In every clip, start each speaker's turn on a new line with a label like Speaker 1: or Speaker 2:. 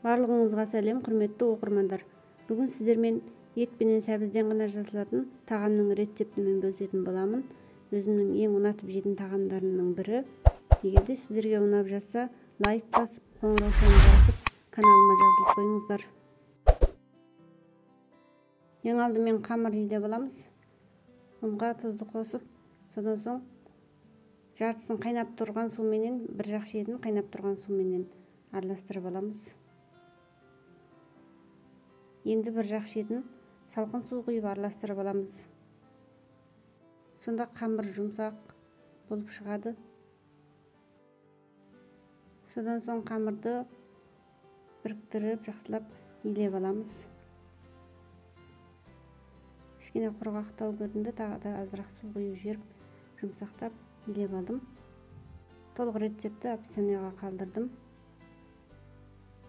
Speaker 1: Барлығыңызға сәлем, құрметті оқырмандар. Бүгін сіздермен ет пенен сәбізден ғана жасалатын тағамның рецептімен бөлісетін боламын. Өзімнің ең ұнатып жейтін тағамдарымның бірі. Егерде сіздерге ұнап жатса, лайк басып, қоңыраушаны басып, каналыма жазылып қойыңыздар. Ең алдымен қамыр иде боламыз. Ұнға тұзды қосып, содан соң жартысын қайнап тұрған суменен, бір жақ шетін қайнап тұрған суменен араластырып аламыз. Енді бір жақ шетін салқын су құйып араластырып аламыз. Сонда қамыр жұмсақ болып шығады. Содан соң қамырды біріктіріп, жақсылап илеп аламыз. Кішкене құрғақтау көрінді, тағы да азырақ су құйып жіберіп, жұмсақтап илеп алдым. Толық рецепті описанияға қалдырдым.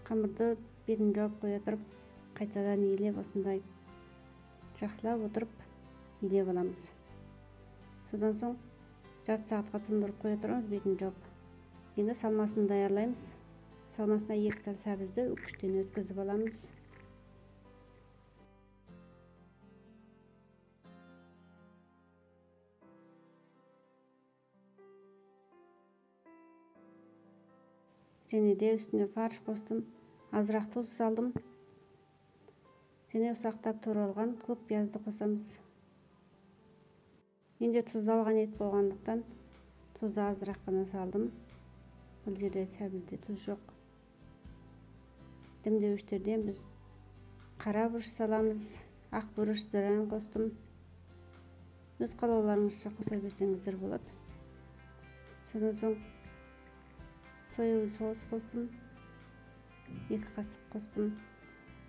Speaker 1: Қамырды бетін жауып қоя тұрып, қайтадан илеп, осындай жақсылап отырып илеп аламыз. Содан соң жарты сағатқа тұндырып қоя тұрамыз, бетін жауып. Енді салмасын даярлаймыз. Салмасына 2 тал сәбізді үккіштен өткізіп аламыз. Және де үстіне фарш қостым, азырақ тұз салдым. Және ұсақтап туралған көк пиязды қосамыз. Менде тұздалған ет болғандықтан тұзды азырақ қана салдым. Бұл жерде сәбізде тұз жоқ. Дәмдеуіштерден біз қара бұрыш саламыз, ақ бұрыш, зырян қостым. Өз қалауларыңызша қоса берсеңіздер болады. Содан соң соевый соус қостым, 2 қасық қостым,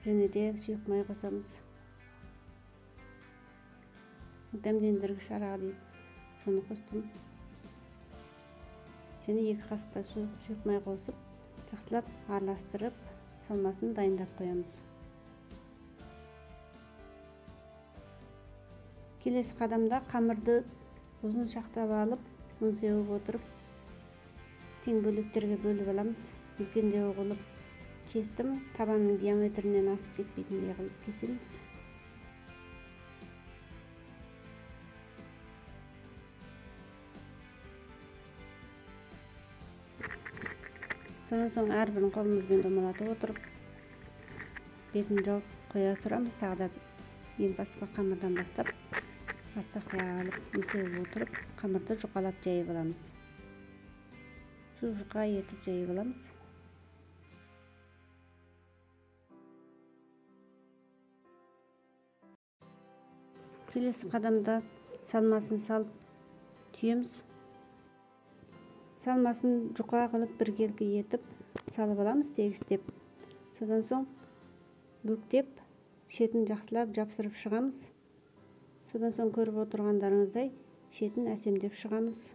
Speaker 1: және де сұйық май қосамыз. Дәмдендіргіш араға дейін соны қостым. Және 2 қасықтай сұйық май қосып, жақсылап араластырып, салмасын дайындап қоямыз. Келесі қадамда қамырды ұзын шақтап алып, ұн сеуіп отырып, тең бөліктерге бөліп аламыз. Үлкендеу қылып кестім, табанның диаметрінен асып кетпейтіндей қылып кесеміз. Содан соң әрбірін қолымызбен домалатып отырып, бетін жауып қоя тұрамыз. Тағы да ең басқа қамырдан бастап, астақия алып, сеуіп отырып, қамырды жұқалап жайып аламыз. Жұқа етіп жайып аламыз. Келесі қадамда салмасын салып түйеміз. Салмасын жұқа қылып біркелкі етіп салып аламыз, тегістеп. Содан соң бүктеп, шетін жақсылап жапсырып шығамыз. Содан соң көріп отырғандарыңыздай шетін әсемдеп шығамыз.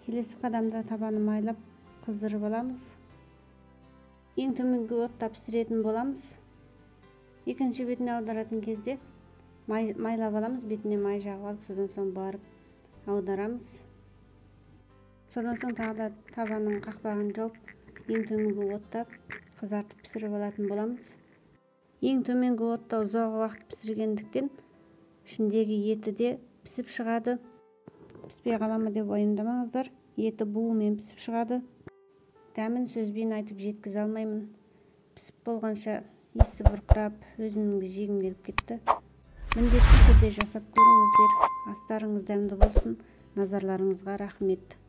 Speaker 1: Келесі қадамда табаны майлап қыздырып аламыз. Ең төменгі отта пісіретін боламыз. Екінші бетіне аударатын кезде майлап аламыз, бетіне май жағып алып, содан соң барып аударамыз. Содан соң тағы да табанның қақпағын жауып, ең төменгі отта қызартып пісіріп алатын боламыз. Ең төменгі отта ұзақ уақыт пісіргендіктен ішіндегі еті де пісіп шығады. Піспей қаламы деп уайымдамаңыздар. Еті буымен пісіп шығады. Дәмін сөзбен айтып жеткізе алмаймын. Пісіп болғанша есі бұрқырап, өзімнің де жегім келіп кетті. Міндетті түрде жасап көріңіздер. Астарыңыз дәмді болсын. Назарларыңызға рахмет.